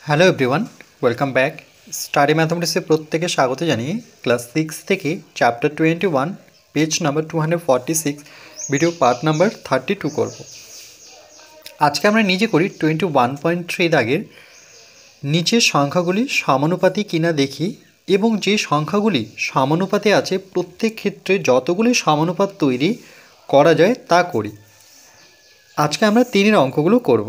Hello everyone, welcome back. Study ম্যাথমেটিক্সে প্রত্যেকে স্বাগত জানিয়ে ক্লাস 6 থেকে chapter 21 page number 246 video part number 32 করব। আজকে আমরা নিজে করি 21.3 দাগের নিচের সংখ্যাগুলি সমানুপাতি কিনা দেখি এবং যে সংখ্যাগুলি সমানুপাতে আছে প্রত্যেক ক্ষেত্রে যতগুলি সমানুপাত তৈরি করা যায় তা করি। আজকে আমরা 3 অঙ্কগুলো করব।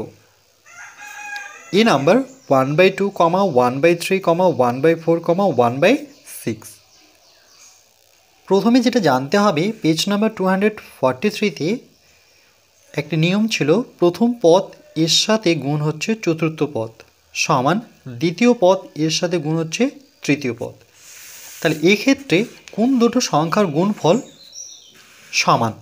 এ নাম্বার 1/2, 1/3, 1/4, 1/6। প্রথমে যেটা জানতে হবে, পেজ নাম্বার 243-তে একটি নিয়ম ছিল, প্রথম পদ এর সাথে গুণ হচ্ছে চতুর্থ পদ সমান দ্বিতীয় পদ এর সাথে গুণ হচ্ছে তৃতীয় পদ। তাহলে এক্ষেত্রে কোন দুটো সংখ্যার গুণফল সমান?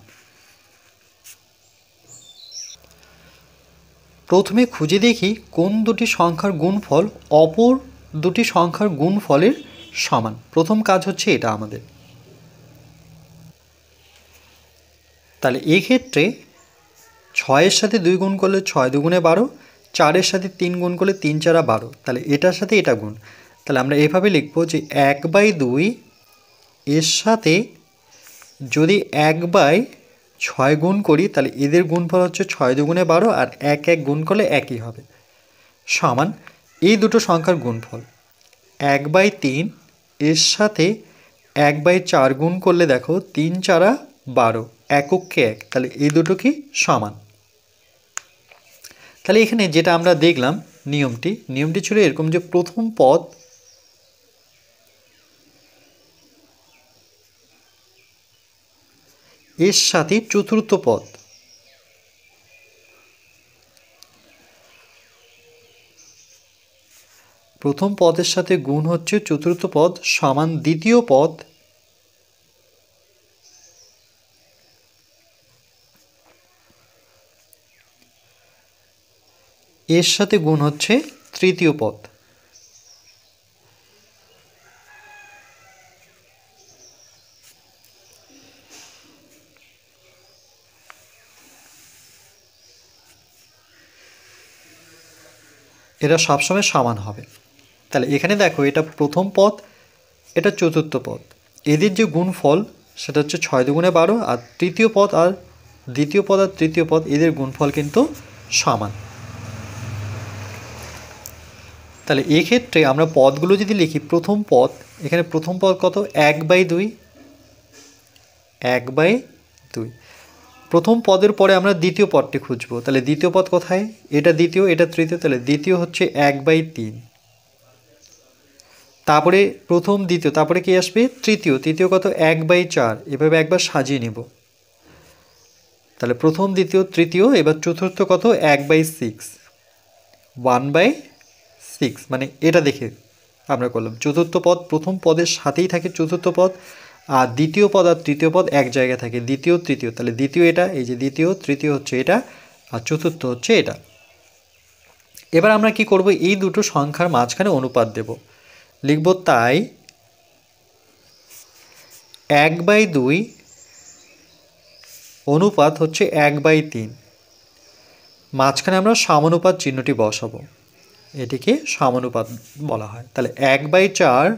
প্রথমে খুঁজে দেখি কোন দুটি সংখ্যার গুণফল অপর দুটি সংখ্যার গুণফলের সমান। প্রথম কাজ হচ্ছে এটা আমাদের। তাহলে এক্ষেত্রে 6-এর সাথে 2 গুণ করলে 6 দুগুণে 12, 4-এর সাথে 3 গুণ করলে 3 4 12, তাহলে এটার সাথে এটা গুণ। তাহলে আমরা এভাবে লিখব যে 1/2 এর সাথে যদি 1/6 গুণ করি তাহলে এদের গুণফল হচ্ছে 6 দুগুণে 12 আর 1 1 গুণ করলে একই হবে, সমান এই দুটো সংখ্যার গুণফল। 1/3 এর সাথে 1/4 গুণ করলে দেখো 3 4 12, এককে 1, তাহলে এই দুটো কি সমান। তাহলে এখানে যেটা আমরা দেখলাম নিয়মটি ছিল এরকম যে প্রথম পদ এর সাথে চতুর্থ পদ, প্রথম পদের সাথে গুণ হচ্ছে চতুর্থ পদ সমান দ্বিতীয় পদ এর সাথে গুণ হচ্ছে তৃতীয় পদ। এরা সবসময় সমান হবে। তাহলে এখানে দেখো, এটা প্রথম পদ, এটা চতুর্থ পদ, এদের যে গুণফল সেটা হচ্ছে 6 দুগুণে 12, আর তৃতীয় পদ আর দ্বিতীয় পদ আর তৃতীয় পদ এদের গুণফল কিন্তু সমান। তাহলে এক্ষেত্রে আমরা পদগুলো যদি লিখি, প্রথম পদ, এখানে প্রথম পদ কত? 1/2, 1/2। প্রথম পদের পরে আমরা দ্বিতীয় পদটি খুঁজবো। তাহলে দ্বিতীয় পদ কোথায়? এটা দ্বিতীয়, এটা তৃতীয়, তাহলে দ্বিতীয় হচ্ছে 1/3। তারপরে প্রথম দ্বিতীয়, তারপরে কি আসবে? তৃতীয় কত? 1/4। এভাবে একবার সাজিয়ে নিব। তাহলে প্রথম দ্বিতীয় তৃতীয়, এবার চতুর্থ কত? 1/6, 1/6, মানে এটা দেখে আমরা করলাম। চতুর্থ পদ প্রথম পদের সাথেই থাকে চতুর্থ পদ, আর দ্বিতীয় পদ আর তৃতীয় পদ এক জায়গায় থাকে, দ্বিতীয় তৃতীয়। তাহলে দ্বিতীয় এটা, এই যে দ্বিতীয়, তৃতীয় হচ্ছে এটা, আর চতুর্থ হচ্ছে এটা। এবার আমরা কি করব? এই দুটো সংখ্যার মাঝখানে অনুপাত দেব। লিখব তাই 1/2 অনুপাত হচ্ছে 1/3। মাঝখানে আমরা সমানুপাত চিহ্নটি বসাবো, এটিকে সমানুপাত বলা হয়। তাহলে 1/4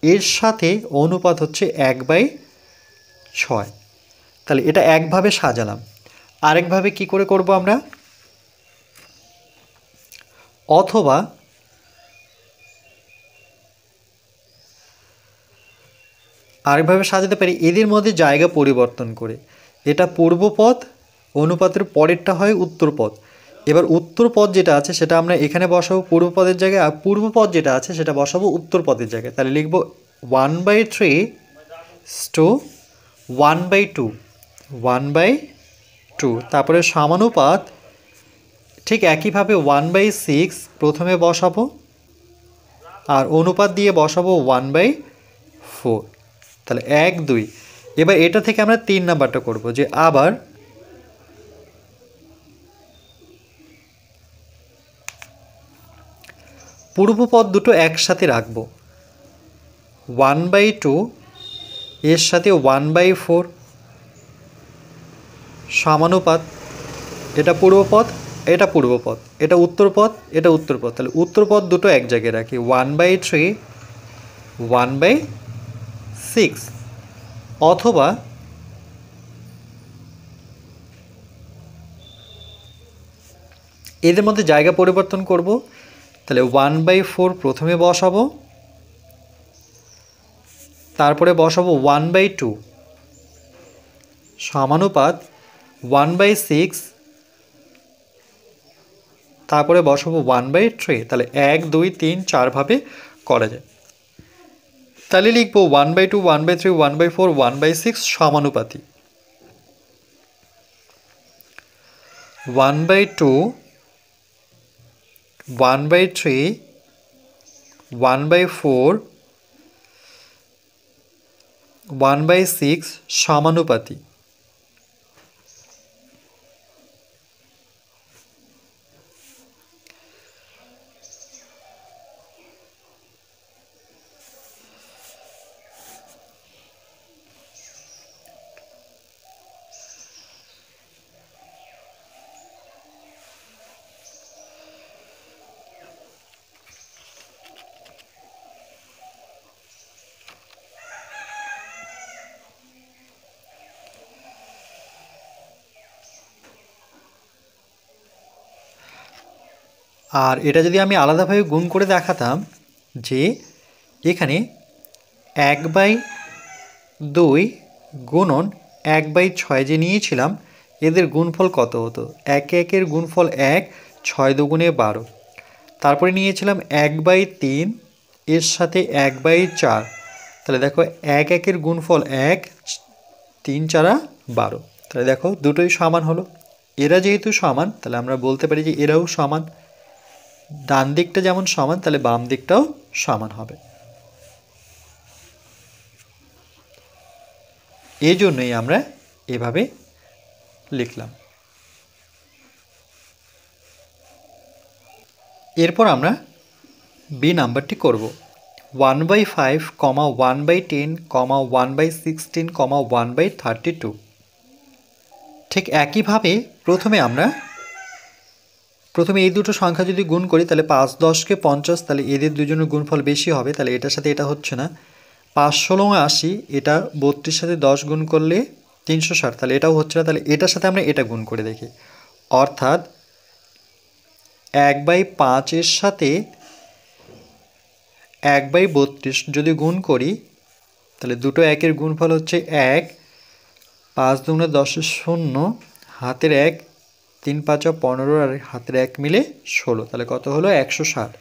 এর সাথে অনুপাত হচ্ছে 1/6। তাহলে এটা একভাবে সাজালাম। আরেকভাবে কি করে করব আমরা? অথবা আরেকভাবে সাজাতে পারি এদের মধ্যে জায়গা পরিবর্তন করে। এটা পূর্বপদ, অনুপাতের পরেরটা হয় উত্তরপদ। এবার উত্তরপদ যেটা আছে সেটা আমরা এখানে বসাবো পূর্বপদের জায়গায়, আর পূর্বপদ যেটা আছে সেটা বসাবো উত্তরপদের জায়গায়। তাহলে লিখব 1/3 to 1/2, 1/2। তারপরে সমানুপাত ঠিক একইভাবে 1/6 প্রথমে বসাবো, আর অনুপাত দিয়ে বসাবো 1/4। তাহলে 1 2। এবার এটা থেকে আমরা 3 নাম্বারটা করব, যে আবার পূর্বপদ দুটো একসাথে রাখবো। 1/2 এর সাথে 1/4 সমানুপাত, এটা পূর্বপদ, এটা পূর্বপদ, এটা উত্তরপদ, এটা উত্তরপদ। তাহলে উত্তরপদ দুটো এক জায়গায় রাখি, 1/3 1/6, অথবা এদের মধ্যে জায়গা পরিবর্তন করব। তাহলে 1/4 প্রথমে বসাবো, তারপরে বসাবো 1/2 সমানুপাত 1/6, তারপরে বসাবো 1/3। তাহলে 1 2 3 4 ভাবে করা যায়। তাহলে লিখবো 1/2 1/3 1/4 1/6 সমানুপাতি 1/2 1/3 1/4 1/6 সমানুপাতি। আর এটা যদি আমি আলাদাভাবে গুণ করে দেখাতাম যে এখানে 1/2 গুণন 1/6 যে নিয়েছিলাম, এদের গুণফল কত হতো? 1 1-এর গুণফল 1, 6 2 12। তারপরে নিয়েছিলাম 1/3, এর সাথে 1/4। তাহলে দেখো 1 1-এর গুণফল 1, 3 4 12। তাহলে দেখো দুটোই সমান হলো। এরা যেহেতু সমান, তাহলে আমরা বলতে পারি যে এরাও সমান। ডান দিকটা যেমন সমান, তাহলে বাম দিকটাও সমান হবে। এই জন্যই আমরা এভাবে লিখলাম। এরপর আমরা বি নাম্বারটি করব। 1/5, 1/10, 1/16, 1/32। ঠিক একইভাবে প্রথমে এই দুটো সংখ্যা যদি গুণ করি, তাহলে 5 10-কে 50, তাহলে এদের দুজনের গুণফল বেশি হবে। তাহলে এটার সাথে এটা হচ্ছে না। 5 16 80, এটা 32 সাথে 10 গুণ করলে 360, তাহলে এটাও হচ্ছে না। তাহলে এটার সাথে আমরা এটা গুণ করে দেখি, অর্থাৎ 1/5-এর সাথে 1/32 যদি গুণ করি, তাহলে দুটো একের গুণফল হচ্ছে 1, 5 2 10 0, হাতের 1, 3 5 15, আর হাতের 1 মিলে 16। তাহলে কত হলো? 160।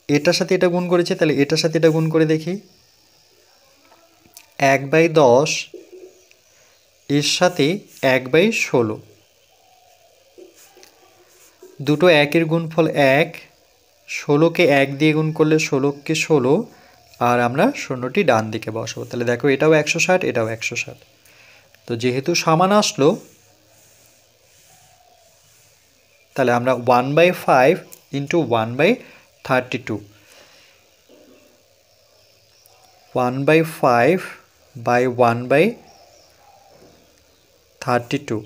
এটার সাথে এটা গুণ করেছে, তাহলে এটার সাথে এটা গুণ করে দেখি। 1/10 এর সাথে 1/16, দুটো একের গুণফল 1, 16-কে 1 দিয়ে গুণ করলে 16-কে 16, আর আমরা শূন্যটি ডান দিকে বসাবো। তাহলে দেখো এটাও 160, এটাও 160। তো যেহেতু সমান আসলো, তাহলে আমরা 1/5 into 1/32, 1/5 by 1/32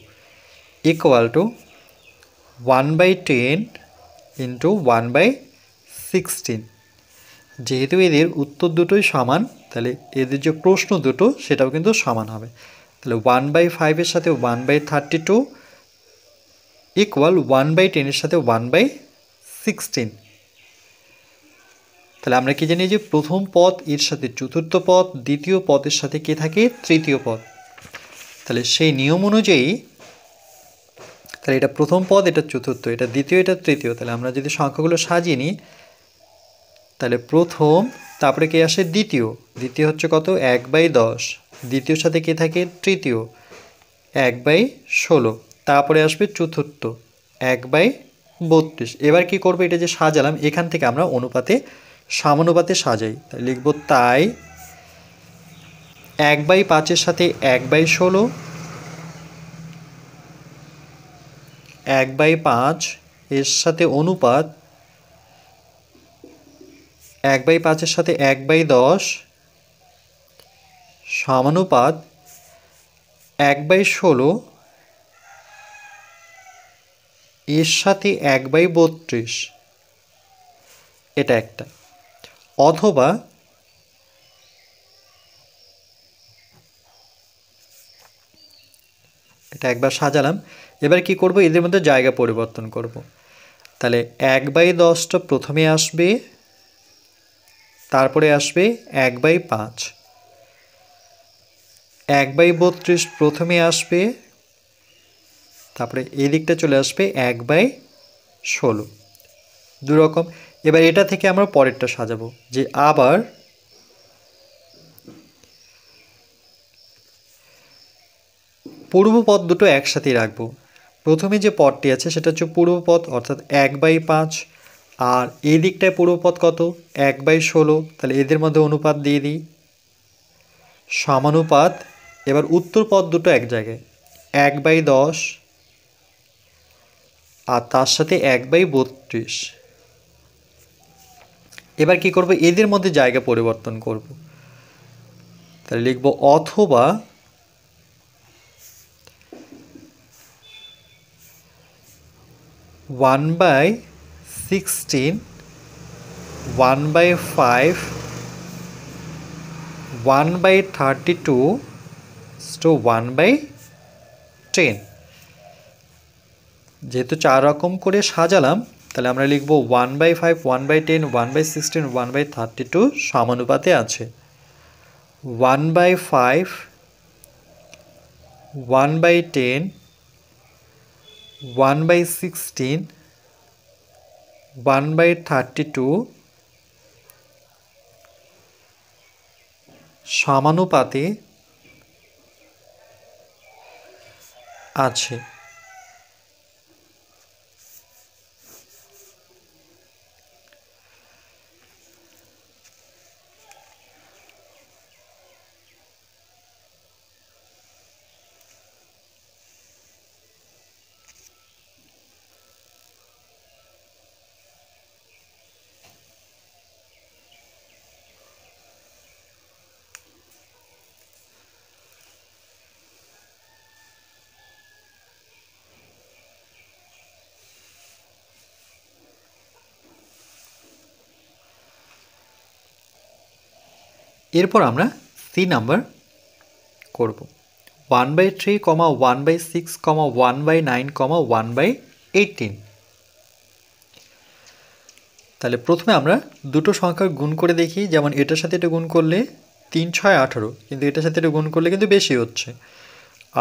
equal to 1/10 into 1/16। যেহেতু এদের উত্তর দুটোই সমান, তাহলে এদের যে প্রশ্ন দুটো সেটাও কিন্তু সমান হবে। তাহলে 1/5-এর সাথে 1/32 ইকুয়াল 1/10-এর সাথে 1/16। তাহলে আমরা কি জানি যে প্রথম পদ এর সাথে চতুর্থ পদ, দ্বিতীয় পদের সাথে কে থাকে? তৃতীয় পদ। তাহলে সেই নিয়ম অনুযায়ী, তাহলে এটা প্রথম পদ, এটা চতুর্থ, এটা দ্বিতীয়, এটা তৃতীয়। তাহলে আমরা যদি সংখ্যাগুলো সাজিয়ে নিই, তাহলে প্রথম, তারপরে কে আসে? দ্বিতীয়। দ্বিতীয় হচ্ছে কত? 1/10। দ্বিতীয়র সাথে কে থাকে? তৃতীয়, 1/16। তারপরে আসবে চতুর্থ, 1/32। এবার কি করবো? এটা যে সাজালাম, এখান থেকে আমরা অনুপাতে, সমানুপাতে সাজাই। তাই লিখব তাই 1/5-এর সাথে 1/16, 1/5 এর সাথে অনুপাত 1/5-এর সাথে 1/10 সমানুপাত 1/16 এর সাথে 1/32 এটা একটা, অথবা এটা একবার সাজালাম। এবার কি করব, এদের মধ্যে জায়গা পরিবর্তন করব। তাহলে 1/10টা প্রথমে আসবে, তারপরে আসবে 1/5। 1/32 প্রথমে আসবে, তারপরে এই দিকটা চলে আসবে 1/16। দুরকম। এবার এটা থেকে আমরা পরেরটা সাজাবো, যে আবার পূর্বপদ দুটো একসাথেই রাখবো। প্রথমে যে পদটি আছে সেটা হচ্ছে পূর্বপদ, অর্থাৎ 1/5, আর এই দিকটায় পূর্বপদ কত, 1/16। তাহলে এদের মধ্যে অনুপাত দিয়ে দিই, সমানুপাত। এবার উত্তর পদ দুটো এক জায়গায়, 1/10 আর তার সাথে 1/32। এবার কি করব, এদের মধ্যে জায়গা পরিবর্তন করব। তাহলে লিখব অথবা 1/16, 1/5, 1/32 to 1/10। যেহেতু 4 রকম করে সাজালাম, তাহলে আমরা লিখব 1/5, 1/10, 1/16, 1/32 সমানুপাতে আছে। 1/5, 1/10, 1/16, 1/32 সমানুপাতে আছে। এরপর আমরা সি নাম্বার করব, 1/3, 1/6, 1/9, 1/18। তাহলে প্রথমে আমরা দুটো সংখ্যার গুণ করে দেখি। যেমন এটার সাথে এটা গুণ করলে 3 6 18, কিন্তু এটার সাথে এটা গুণ করলে কিন্তু বেশি হচ্ছে।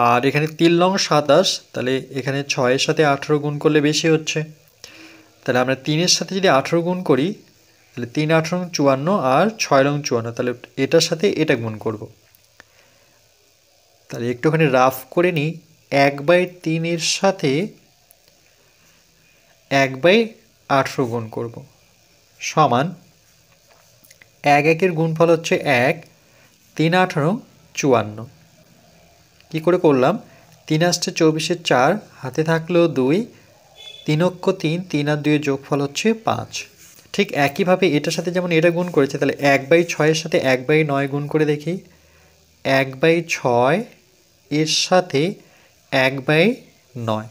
আর এখানে 3 লং 27, তাহলে এখানে 6-এর সাথে 18 গুণ করলে বেশি হচ্ছে। তাহলে আমরা 3-এর সাথে যদি 18 গুণ করি, তাহলে 3 18 54 আর 6 লং 54, তাহলে এটার সাথে এটা গুণ করব। তাহলে একটুখানি রাফ করে নিই, 1/3 এর সাথে 1/18 গুণ করব, সমান 1 1-এর গুণফল হচ্ছে 1, 3 18 54। কী করে করলাম, 3 আসছে 24-এর 4, হাতে থাকলেও 2, 3 অক্ষ 3, 3 আর 2-এর যোগফল হচ্ছে 5। ঠিক একইভাবে এটার সাথে যেমন এটা গুণ করেছে, তাহলে 1/6-এর সাথে 1/9 গুণ করে দেখি। 1/6 এর সাথে 1/9,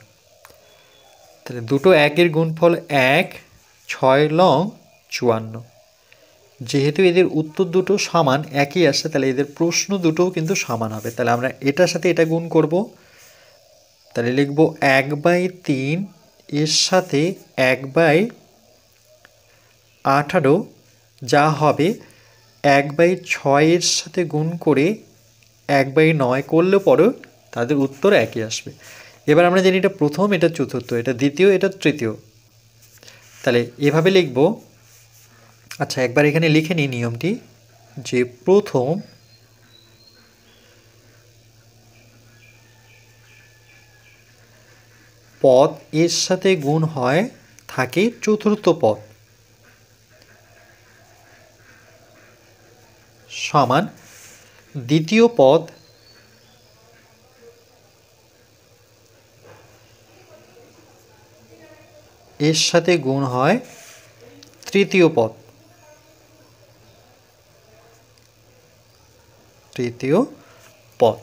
তাহলে দুটো 1-এর গুণফল 1, 6 লং 54। যেহেতু এদের উত্তর দুটো সমান একই আসছে, তাহলে এদের প্রশ্ন দুটোও কিন্তু সমান হবে। তাহলে আমরা এটার সাথে এটা গুণ করব। তাহলে লিখব 1/3 এর সাথে 1/18, যা হবে 1/6 এর সাথে গুণ করে 1/9 করলে পরেও তাদের উত্তর একই আসবে। এবার আমরা জানি এটা প্রথম, এটা চতুর্থ, এটা দ্বিতীয়, এটা তৃতীয়। তাহলে এভাবে লিখব। আচ্ছা, একবার এখানে লিখে নিই নিয়মটি, যে প্রথম পদ এর সাথে গুণ হয় থাকে চতুর্থ পদ, সমান দ্বিতীয় পদ এর সাথে গুণ হয় তৃতীয় পদ। তৃতীয় পদ।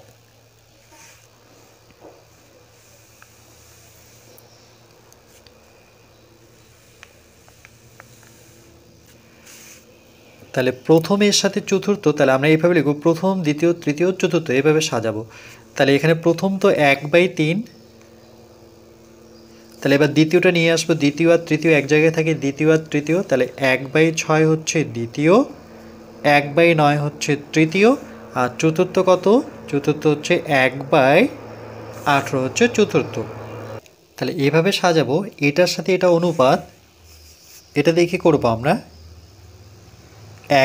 তাহলে প্রথমের সাথে চতুর্থ, তাহলে আমরা এইভাবে লিখব প্রথম দ্বিতীয় তৃতীয় চতুর্থ, এইভাবে সাজাবো। তাহলে এখানে প্রথম তো 1/3, তাহলে এবার দ্বিতীয়টা নিয়ে আসবো। দ্বিতীয় আর তৃতীয় এক জায়গায় থাকে, দ্বিতীয় আর তৃতীয়, তাহলে 1/6 হচ্ছে দ্বিতীয়, 1/9 হচ্ছে তৃতীয়, আর চতুর্থ কত? চতুর্থ হচ্ছে 1/18 হচ্ছে চতুর্থ। তাহলে এভাবে সাজাবো, এটার সাথে এটা অনুপাত, এটা দেখে করবো আমরা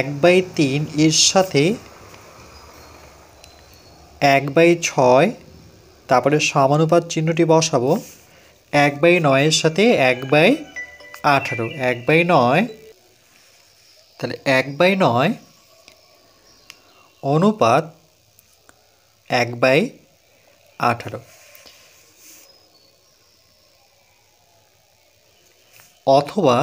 1/3 এর সাথে 1/6, তারপরে সমানুপাত চিহ্নটি বসাবো। 1/9 এর সাথে 1/18, 1/9, তাহলে 1/9 অনুপাত 1/18। অথবা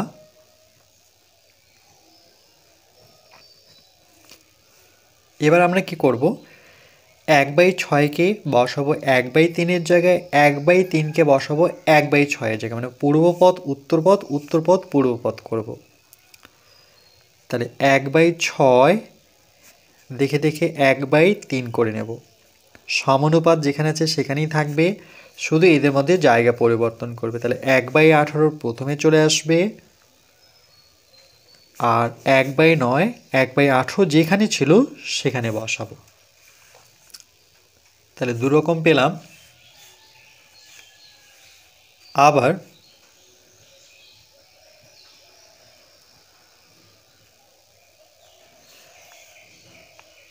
এবার আমরা কি করব, 1/6কে বসাবো 1/3 জায়গায়, 1/3কে বসাবো 1/6 জায়গায়, মানে পূর্বপদ উত্তরপদ, উত্তরপদ পূর্বপদ করব। তাহলে 1/6 দেখে দেখে 1/3 করে নেব। সমানুপাত যেখানে আছে সেখানেই থাকবে, শুধু এদের মধ্যে জায়গা পরিবর্তন করবে। তাহলে 1/18 প্রথমে চলে আসবে, আর 1/9 1/18 যেখানে ছিল সেখানে বসাবো। তাহলে দুরকম পেলাম। আবার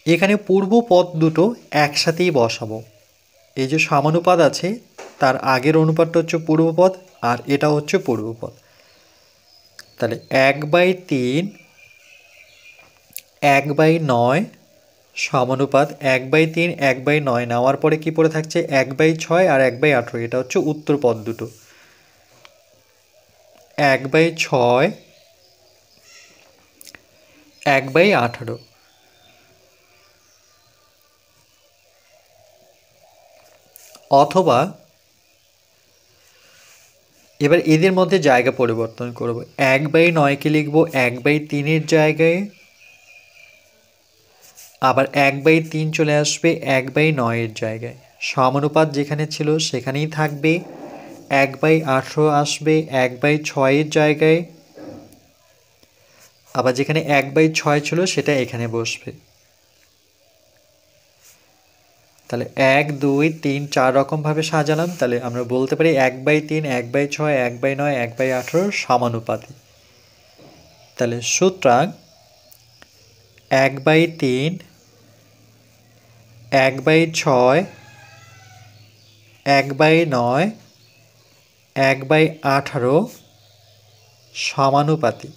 এখানে পূর্ব পদ দুটো একসাথেই বসাবো। এই যে সমানুপাত আছে তার আগের অনুপাতটা হচ্ছে পূর্বপদ, আর এটা হচ্ছে পূর্বপদ। তাহলে 1/3 1/9 সমানুপাত 1/3 1/9 নেওয়ার পরে কি পড়ে থাকছে 1/6 আর 1/18, এটা হচ্ছে উত্তরপদ দুটো। 1/6 1/18, অথবা এবার এদের মধ্যে জায়গা পরিবর্তন করব। 1/9কে লিখব 1/3 জায়গায়, আবার 1/3 চলে আসবে 1/9 জায়গায়। সমানুপাত যেখানে ছিল সেখানেই থাকবে, 1/18 আসবে 1/6 জায়গায়, আবার যেখানে 1/6 ছিল সেটা এখানে বসবে। তাহলে 1 2 3 4 রকমভাবে সাজালাম। তাহলে আমরা বলতে পারি 1/3 1/6 1/9 1/18 সমানুপাতি। তাহলে সুতরাং 1/3 1/6 1/9 1/18 সমানুপাতি।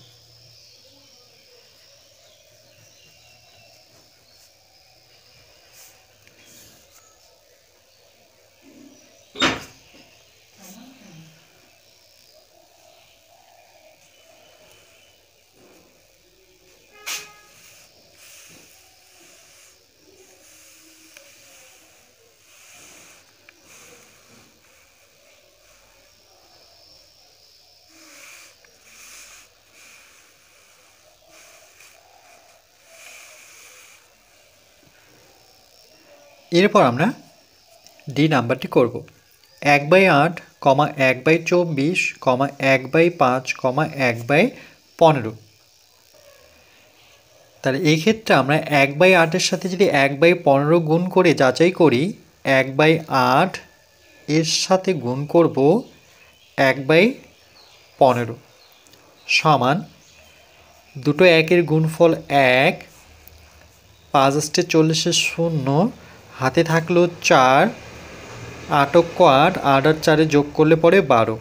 এরপর আমরা ডি নাম্বারটি করব। 1/8, 1/24, 1/5, 1/15। তাহলে এই ক্ষেত্রে আমরা 1/8 সাথে যদি 1/15 গুণ করে যাচাই করি, 1/8 এর সাথে গুণ করব 1/15 সমান দুটো একের গুণফল 1, 5 × 40 0, হাতে থাকলো 4, 8 × 8, 8 আর 4 যোগ করলে পরে 12।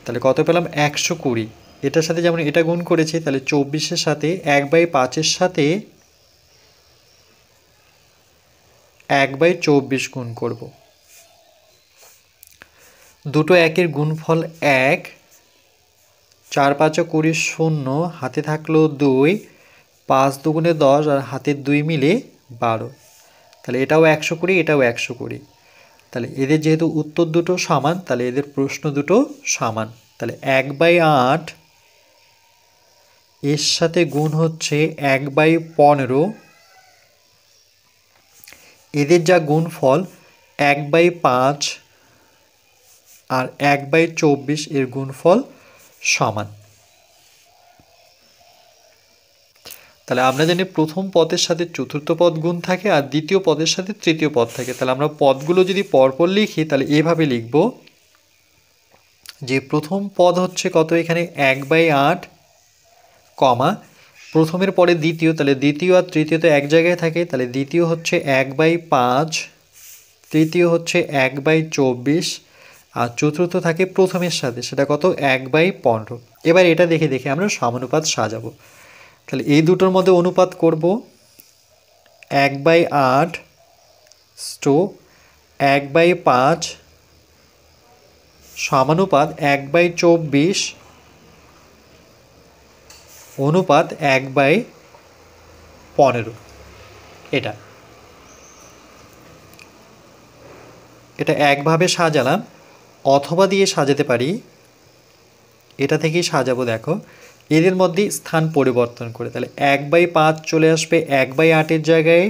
তাহলে কত পেলাম 120। এটার সাথে যেমন এটা গুণ করেছি, তাহলে 24-এর সাথে 1/5-এর সাথে 1/24 গুণ করব। দুটো একের গুণফল 1, 4 × 5 = 20, 0, হাতে থাকলো 2, 5 × 2 = 10, আর হাতের 2 মিলে 12। তাহলে এটাও 120, এটাও 120। তাহলে এদের যেহেতু উত্তর দুটো সমান, তাহলে এদের প্রশ্ন দুটো সমান। তাহলে 1/8 এর সাথে গুণ হচ্ছে 1/15, এদের যা গুণফল 1/5 আর 1/24 এর গুণফল সমান। তাহলে আমরা জানি প্রথম পদের সাথে চতুর্থ পদ গুণ থাকে আর দ্বিতীয় পদের সাথে তৃতীয় পদ থাকে। তাহলে আমরা পদগুলো যদি পরপর লিখি তাহলে এভাবে লিখব যে প্রথম পদ হচ্ছে কত, এখানে 1/8 কমা প্রথমের পরে দ্বিতীয়, তাহলে দ্বিতীয় আর তৃতীয় তো এক জায়গায় থাকে, তাহলে দ্বিতীয় হচ্ছে 1/5, তৃতীয় হচ্ছে 1/24 আর চতুর্থ থাকে প্রথমের সাথে, সেটা কত 1/15। এবার এটা দেখে দেখে আমরা সমানুপাত সাজাবো। তাহলে এই দুটোর মধ্যে অনুপাত করব 1/8 * 1/5 সমানুপাত 1/24 অনুপাত 1/15। এটা একভাবে সাজালাম, অথবা দিয়ে সাজাতে পারি, এটা থেকেই সাজাবো। দেখো এদের মধ্যে স্থান পরিবর্তন করে, তাহলে 1/5 চলে আসবে 1/8 জায়গায়,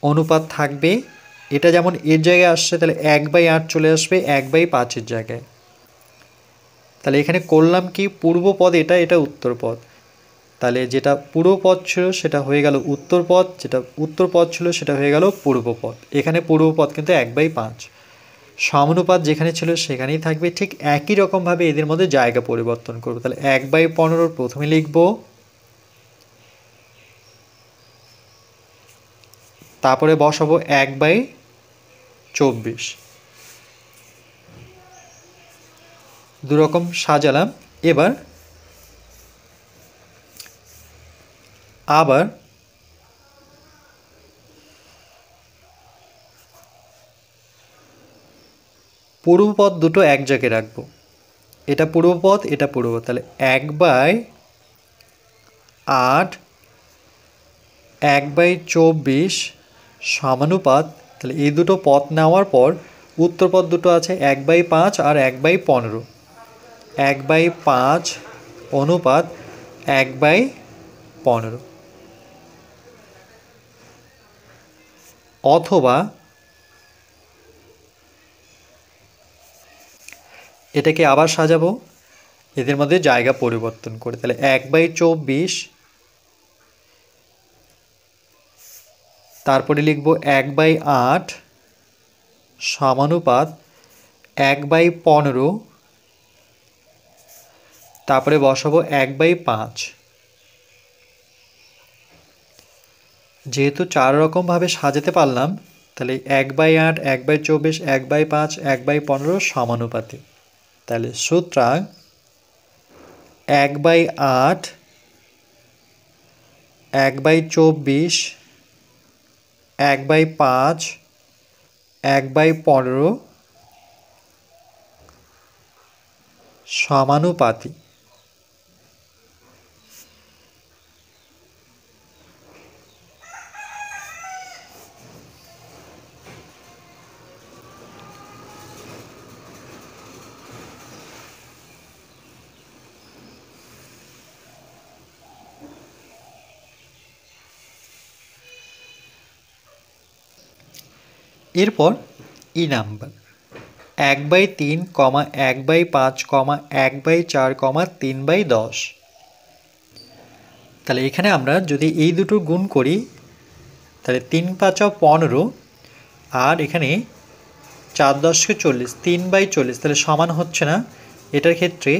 অনুপাত থাকবে এটা যেমন এর জায়গায় আসছে, তাহলে 1/8 চলে আসবে 1/5 জায়গায়। তাহলে এখানে করলাম কি, পূর্ব পদ এটা, এটা উত্তর পদ, তাহলে যেটা পূর্ব পদ ছিল সেটা হয়ে গেল উত্তর পদ, যেটা উত্তর পদ ছিল সেটা হয়ে গেল পূর্ব পদ। এখানে পূর্ব পদ কিন্তু 1/5, সমানুপাত যেখানে ছিল সেখানেই থাকবে। ঠিক একই রকমভাবে এদের মধ্যে জায়গা পরিবর্তন করব। তাহলে 1/15 প্রথমে লিখব, তারপরে বসাবো 1/24, দুরকম সাজালাম। এবার আবার পূর্বপদ দুটো এক জায়গায় রাখবো, এটা পূর্বপদ এটা পূর্বপদ, তাহলে 1/8 1/24 সমানুপাত, তাহলে এই দুটো পদ নেওয়ার পর উত্তরপদ দুটো আছে 1/5 আর 1/15, 1/5 অনুপাত 1/15। অথবা এটাকে আবার সাজাবো এদের মধ্যে জায়গা পরিবর্তন করে, তাহলে 1/24, তারপরে লিখব 1/8 সমানুপাত 1/15, তারপরে বসাবো 1/5। যেহেতু চার রকমভাবে সাজাতে পারলাম, তাহলে 1/8 1/24 1/5 1/15 সমানুপাতে। তাহলে সুতরাং 1/8 1/24 1/5 1/15 সমানুপাতি। এরপর ই নাম্বার 1/3, 1/5, 1/4, 3/10। তাহলে এখানে আমরা যদি এই দুটো গুণ করি তাহলে 3×5 = 15 আর এখানে 4×10 = 40, 3/40, তাহলে সমান হচ্ছে না এটার ক্ষেত্রে।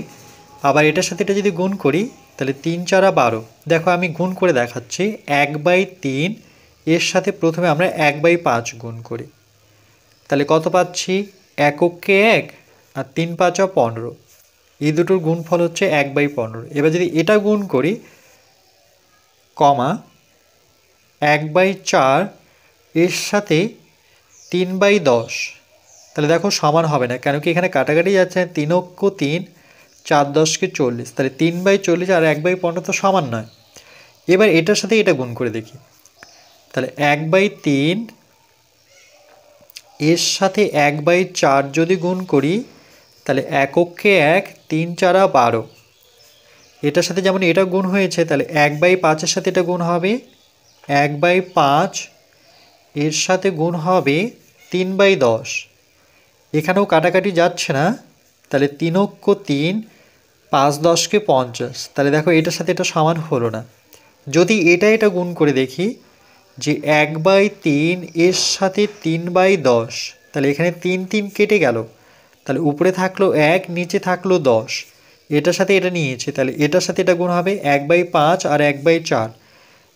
আবার এটার সাথে এটা যদি গুণ করি তাহলে 3×4 = 12। দেখো আমি গুণ করে দেখাচ্ছি, 1/3 এর সাথে প্রথমে আমরা 1/5 গুণ করি, তাহলে কত পাচ্ছি, এককে 1 আর 3×5 = 15, এই দুটোর গুণফল হচ্ছে 1/15। এবার যদি এটা গুণ করি, কমা 1/4 এর সাথে 3/10, তাহলে দেখো সমান হবে না, কেন কি এখানে কাটাকাটি যাচ্ছে, 3×3 4×10 = 40, তাহলে 3/40 আর 1/15 তো সমান নয়। এবার এটার সাথে এটা গুণ করে দেখি, তাহলে 1/3 এর সাথে 1/4 যদি গুণ করি তাহলে এককে 1 3×4 = 12, এটার সাথে যেমন এটা গুণ হয়েছে, তাহলে 1/5-এর সাথে এটা গুণ হবে 1/5, এর সাথে গুণ হবে 3/10। এখানেও কাটাকাটি যাচ্ছে না, তাহলে 3×3, 5×10 = 50। তাহলে দেখো এটার সাথে এটা সমান হলো না। যদি এটা গুণ করে দেখি যে 1/3 এর সাথে 3/10, তাহলে এখানে 3 কেটে গেল, তাহলে উপরে থাকলো 1, নিচে থাকলো 10। এটার সাথে এটা নিয়েছে, তাহলে এটার সাথে এটা গুণ হবে 1/5 আর 1/4।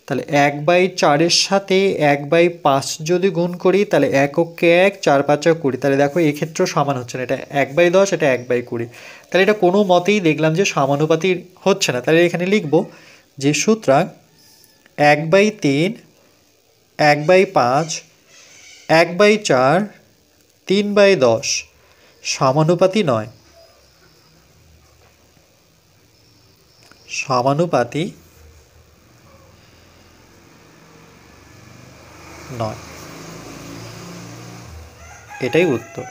তাহলে 1/4-এর সাথে 1/5 যদি গুণ করি, তাহলে 1×1, 4×5 = 20। তাহলে দেখো এক্ষেত্রেও সমান হচ্ছে না, এটা 1/10, এটা 1/20। তাহলে এটা কোনো মতেই দেখলাম যে সমানুপাতি হচ্ছে না। তাহলে এখানে লিখব যে সুতরাং 1/3, 1/5, 1/4, 3/10 সমানুপাতি নয়। সমানুপাতি নয়, এটাই উত্তর।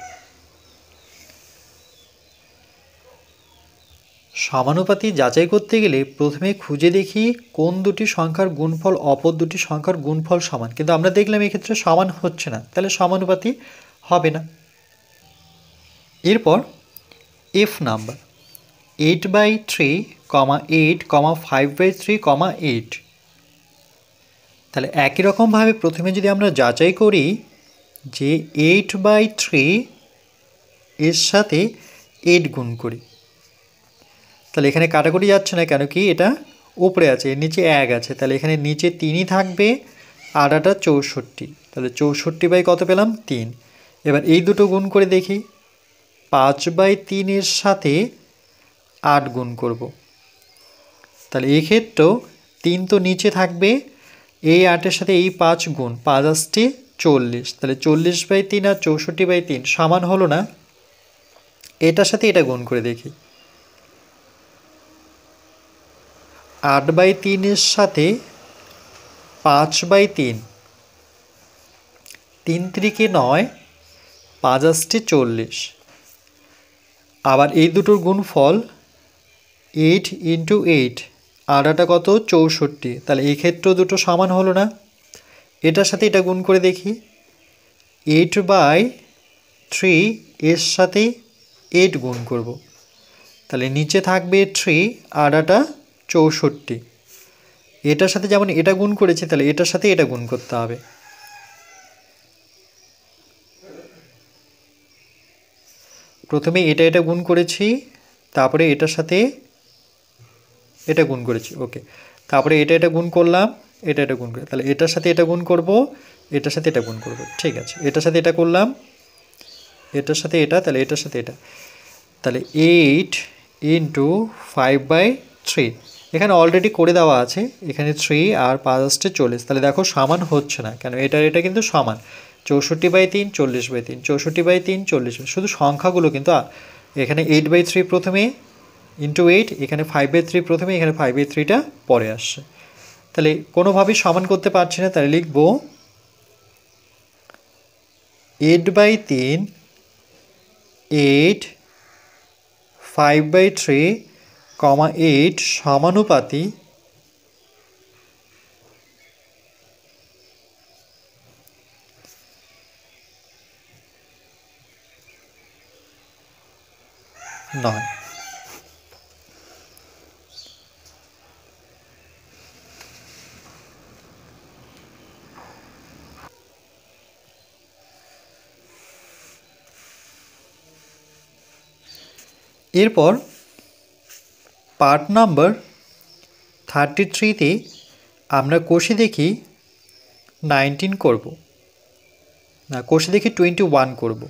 সমানুপাতি যাচাই করতে গেলে প্রথমে খুঁজে দেখি কোন দুটি সংখ্যার গুণফল অপর দুটি সংখ্যার গুণফল সমান, কিন্তু আমরা দেখলাম এক্ষেত্রে সমান হচ্ছে না, তাহলে সমানুপাতি হবে না। এরপর এফ নাম্বার 8/3, 8, 5/3, 8। তাহলে একই রকমভাবে প্রথমে যদি আমরা যাচাই করি যে 8/3 এর সাথে 8 গুণ করি, তাহলে এখানে কাটাকুটি যাচ্ছে না, কেন কি এটা উপরে আছে, এর নিচে 1 আছে, তাহলে এখানে নিচে 3ই থাকবে, আর এটা 64। তাহলে 64 কত পেলাম? 3। এবার এই দুটো গুণ করে দেখি, 5/3 এর সাথে 8 গুণ করব, তাহলে এই ক্ষেত্রেও 3 তো নিচে থাকবে, এই 8-এর সাথে এই 5 গুণ, 5×8 = 40। তাহলে 40/3 আর 64/3 সমান হলো না। এটার সাথে এটা গুণ করে দেখি, 8/3 এর সাথে 5/3, 3×3 = 9, 5×8 = 40। আবার এই দুটোর গুণফল 8 × 8, আর এটা কত? 64। তাহলে এই ক্ষেত্রেও দুটো সমান হলো না। এটার সাথে এটা গুণ করে দেখি, 8/3 এর সাথে 8 গুণ করব, তাহলে নিচে থাকবে 3, আর এটা 64। এটার সাথে যেমন এটা গুণ করেছি, তাহলে এটার সাথে এটা গুণ করতে হবে। প্রথমে এটা গুণ করেছি, তারপরে এটার সাথে এটা গুণ করেছি, ওকে। তারপরে এটা গুণ করলাম, এটা গুণ করে, তাহলে এটার সাথে এটা গুণ করব, এটার সাথে এটা গুণ করব, ঠিক আছে। এটার সাথে এটা করলাম, এটার সাথে এটা, তাহলে এটার সাথে এটা, তাহলে 8 × 5/3। এখানে অলরেডি করে দেওয়া আছে, এখানে 3 আর 5×8 = 40। তাহলে দেখো সমান হচ্ছে না, কেন এটা কিন্তু সমান, 64/3, 40/3, 64/3, 40। শুধু সংখ্যাগুলো কিন্তু এখানে 8/3 প্রথমে × 8, এখানে 5/3 প্রথমে, এখানে 5/3টা পরে আসছে, তাহলে কোনোভাবেই সমান করতে পারছি না। তাহলে লিখব 8/3, 8, 5/3, 8 সমানুপাতি নয়। এরপর পার্ট নাম্বার 33-তে আমরা কষে দেখি 19 করব, না কষে দেখি 21 করব।